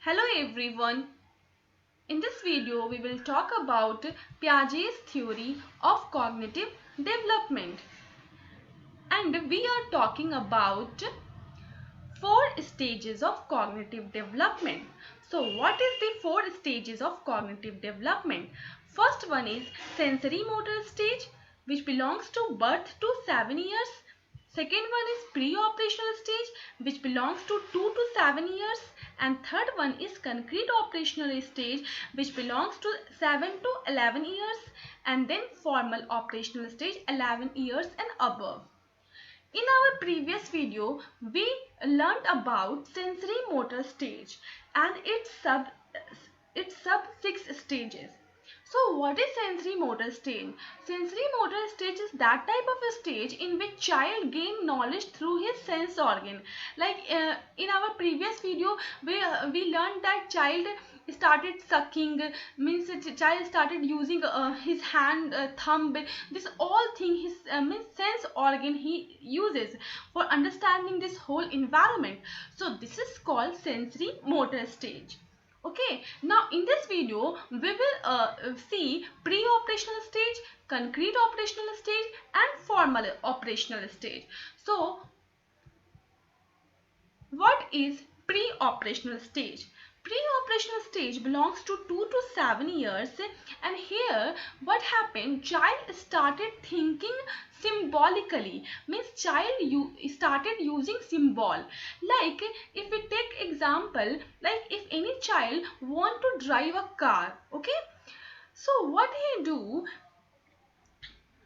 Hello everyone. In this video we will talk about Piaget's theory of cognitive development, and we are talking about four stages of cognitive development. So what is the four stages of cognitive development? First one is sensory motor stage, which belongs to birth to 7 years. Second one is pre-operational stage, which belongs to 2 to 7 years. And third one is concrete operational stage, which belongs to 7 to 11 years. And then formal operational stage, 11 years and above. In our previous video, we learned about sensory motor stage and its sub 6 stages. So what is sensory motor stage? Sensory motor stage is that type of a stage in which child gain knowledge through his sense organ. Like in our previous video, we learned that child started sucking, means child started using his hand, thumb. This all thing his means sense organ he uses for understanding this whole environment. So this is called sensory motor stage. Okay, now in this video we will see pre-operational stage, concrete operational stage and formal operational stage. So what is pre-operational stage? Pre-operational stage belongs to 2 to 7 years, and here what happened, child started thinking symbolically, means child started using symbol. Like if we take example, like if any child want to drive a car, okay, so what he do,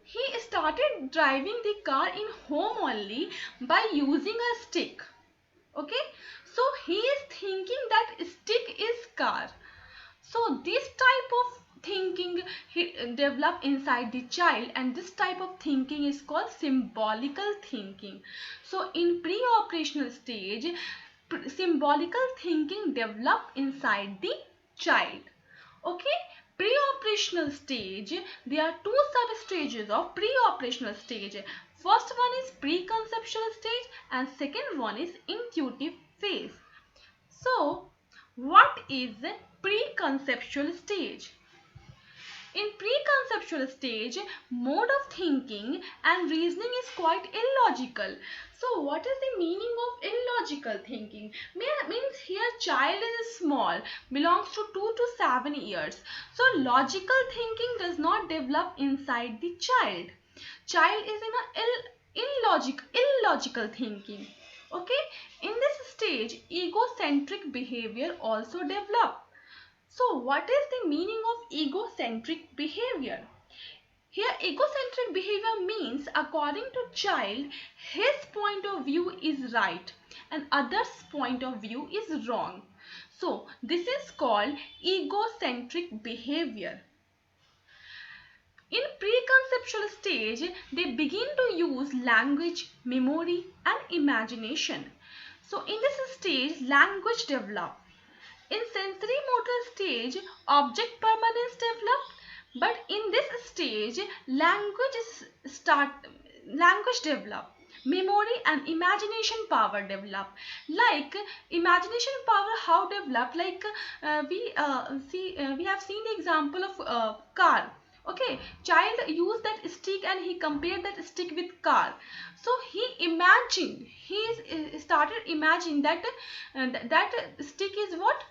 he started driving the car in home only by using a stick. Okay, so he is thinking that stick is car. So this type of thinking he develop inside the child, and this type of thinking is called symbolical thinking. So in pre-operational stage, symbolical thinking develop inside the child. Okay, pre-operational stage, there are two sub stages of pre-operational stage. First one is preconceptual stage and second one is intuitive phase. So what is preconceptual stage? In preconceptual stage, mode of thinking and reasoning is quite illogical. So what is the meaning of illogical thinking? Means here child is small, belongs to 2 to 7 years. So logical thinking does not develop inside the child. Child is in a illogical thinking. Okay, in this stage egocentric behavior also develop. So what is the meaning of egocentric behavior? Here egocentric behavior means according to child, his point of view is right and others' point of view is wrong. So this is called egocentric behavior. In preconceptual stage, they begin to use language, memory and imagination. So in this stage, language develops. In sensory motor stage, object permanence developed, but in this stage, language develop. Memory and imagination power develop. Like imagination power, how develop? Like we have seen the example of car. Okay, child used that stick and he compared that stick with car. So he imagined, started imagining that that stick is what?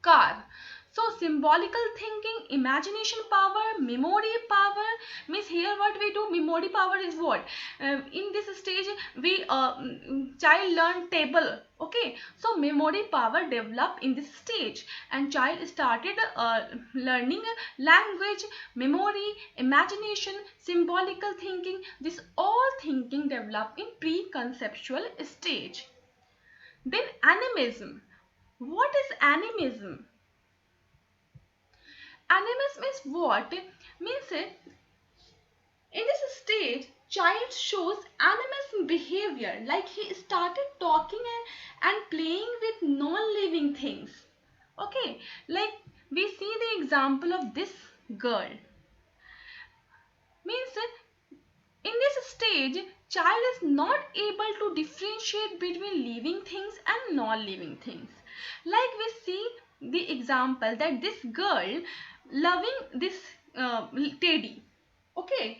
Car. So symbolical thinking, imagination power, memory power, means here what we do, memory power is what, in this stage we child learn table. Okay, so memory power develop in this stage and child started learning language, memory, imagination, symbolical thinking. This all thinking develop in pre-conceptual stage. Then animism. What is animism? Animism is what? Means in this stage, child shows animism behavior, like he started talking and playing with non-living things. Okay, like we see the example of this girl. Means in this stage, child is not able to differentiate between living things and non-living things. Like we see the example that this girl loving this teddy. Okay,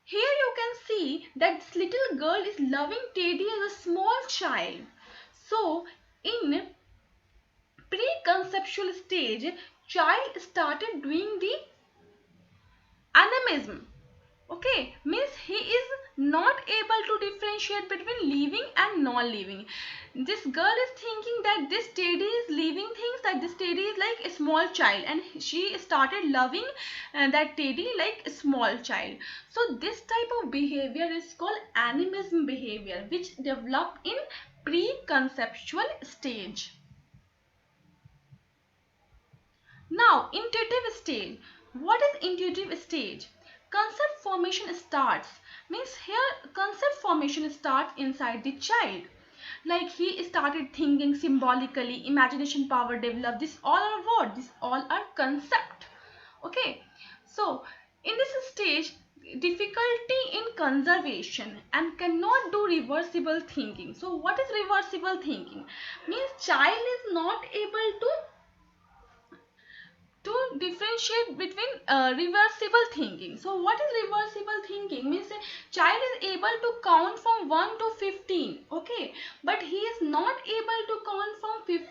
here you can see that this little girl is loving teddy as a small child. So in pre-conceptual stage, child started doing the animism. Okay, means he is not able to differentiate between living and non-living. This girl is thinking that this teddy is living things, that this teddy is like a small child, and she started loving that teddy like a small child. So this type of behavior is called animism behavior, which developed in pre-conceptual stage. Now, intuitive stage. What is intuitive stage? Concept formation starts. Means here concept formation starts inside the child. Like he started thinking symbolically, imagination power developed. This all are what? This all are concept. Okay. So, in this stage, difficulty in conservation and cannot do reversible thinking. So, what is reversible thinking? Means child is not able to differentiate between reversible thinking. So what is reversible thinking? Means a child is able to count from 1 to 15, okay, but he is not able to count from 15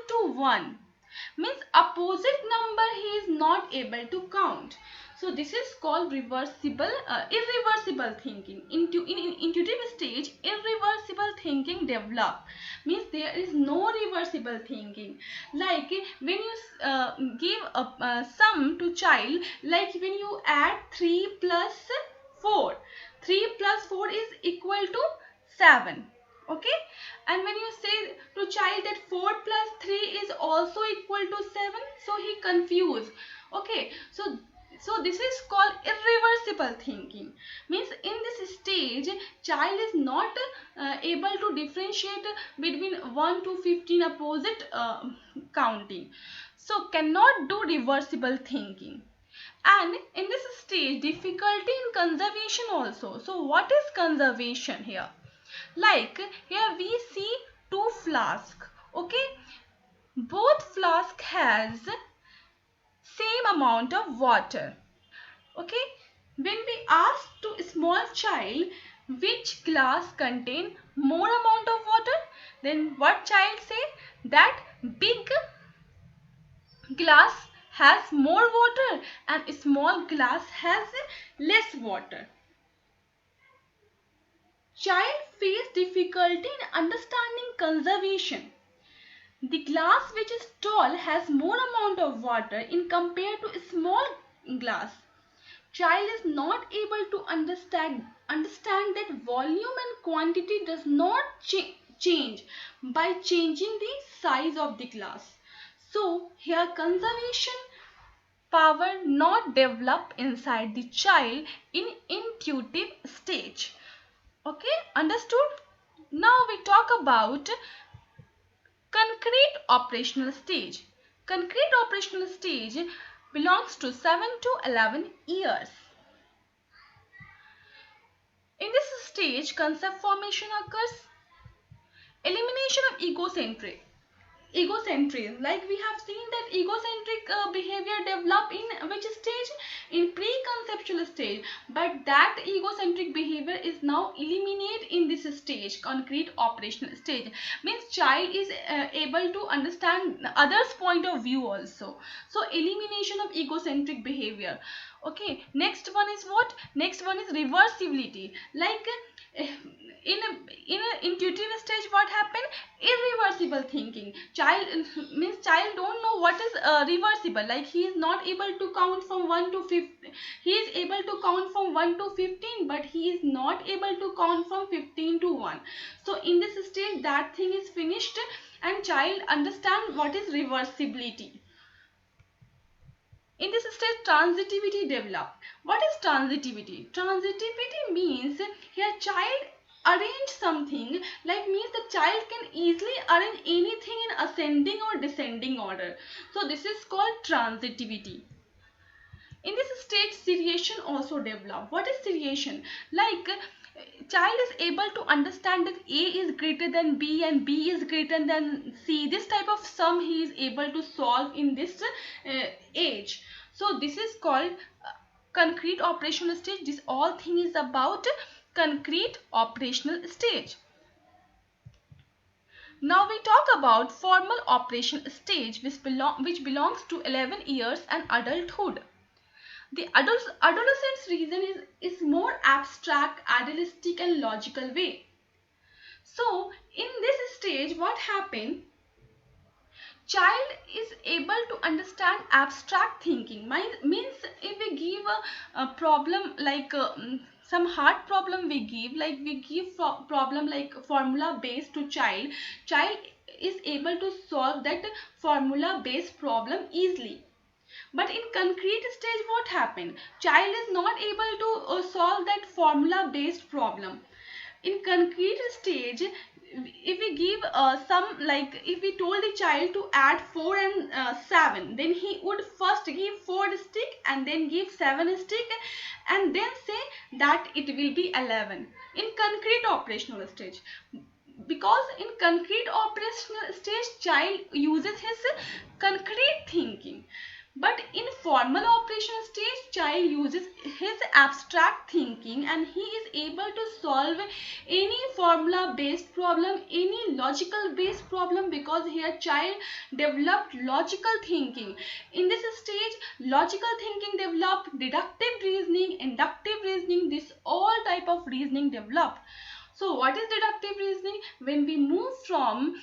to 1. Means opposite number he is not able to count. So this is called reversible irreversible thinking. In intuitive stage, irreversible thinking develop. Means there is no reversible thinking. Like when you give a sum to child, like when you add 3 plus 4, 3 plus 4 is equal to 7. Okay, and when you say to child that 4 plus 3 is also equal to 7, so he confused. Okay, so this is called irreversible thinking. Means in this stage child is not able to differentiate between 1 to 15 opposite counting, so cannot do reversible thinking. And in this stage, difficulty in conservation also. So what is conservation here? Like here we see two flasks. Okay, both flask has same amount of water. Okay, when we ask to a small child which glass contain more amount of water, then what child say? That big glass has more water and a small glass has less water. Child face difficulty in understanding conservation. The glass which is tall has more amount of water in compared to a small glass. Child is not able to understand that volume and quantity does not change by changing the size of the glass. So here conservation power not develop inside the child in intuitive stage. Okay, understood? Now we talk about concrete operational stage. Concrete operational stage belongs to 7 to 11 years. In this stage, concept formation occurs. Elimination of egocentrism. Like we have seen that egocentric behavior develop in which stage? In pre-conceptual stage, but that egocentric behavior is now eliminated in this stage, concrete operational stage. Means child is able to understand others point of view also. So elimination of egocentric behavior. Okay, next one is what? Next one is reversibility. Like in a intuitive stage, what happened? Irreversible thinking. Child means child don't know what is reversible. Like he is not able to count from 1 to 15. He is able to count from 1 to 15, but he is not able to count from 15 to 1. So in this stage, that thing is finished and child understand what is reversibility. In this stage, transitivity develop. What is transitivity? Transitivity means here child arrange something, like means the child can easily arrange anything in ascending or descending order. So this is called transitivity. In this stage, seriation also develop. What is seriation? Like child is able to understand that A is greater than B and B is greater than C. This type of sum he is able to solve in this age. So this is called concrete operational stage. This all thing is about concrete operational stage. Now we talk about formal operation stage, which belongs to 11 years and adulthood. The adolescence reason is more abstract, idealistic and logical way. So in this stage what happened? Child is able to understand abstract thinking. Means if we give a problem like some hard problem we give, like we give problem like formula based to child is able to solve that formula based problem easily. But in concrete stage what happened? Child is not able to solve that formula based problem. In concrete stage, if we give some, like if we told the child to add 4 and 7, then he would first give 4 stick and then give 7 stick and then say that it will be 11 in concrete operational stage. Because in concrete operational stage child uses his concrete thinking, but in formal operation stage child uses his abstract thinking and he is able to solve any formula based problem, any logical based problem, because here child developed logical thinking. In this stage logical thinking developed, deductive reasoning, inductive reasoning, this all type of reasoning developed. So what is deductive reasoning? When we move from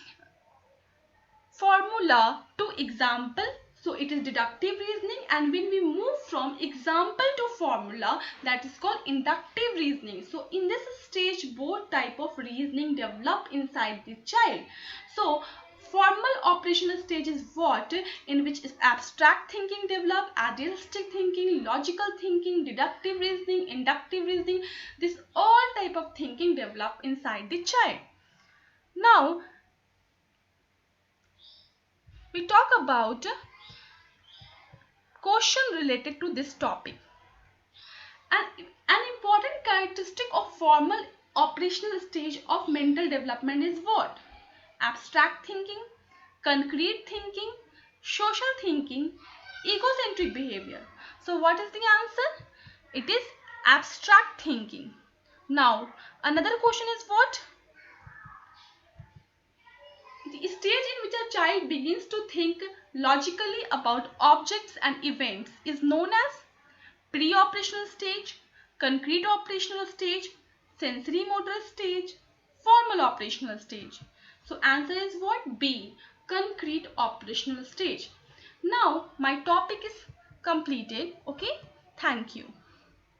formula to example, so it is deductive reasoning, and when we move from example to formula, that is called inductive reasoning. So in this stage both type of reasoning develop inside the child. So formal operational stage is what? In which is abstract thinking develop, idealistic thinking, logical thinking, deductive reasoning, inductive reasoning, this all type of thinking develop inside the child. Now we talk about question related to this topic. An important characteristic of formal operational stage of mental development is what? Abstract thinking, concrete thinking, social thinking, egocentric behavior. So what is the answer? It is abstract thinking. Now another question is what? The stage in which a child begins to think logically about objects and events is known as pre-operational stage, concrete operational stage, sensory motor stage, formal operational stage. So answer is what? B, concrete operational stage. Now my topic is completed. Okay, thank you.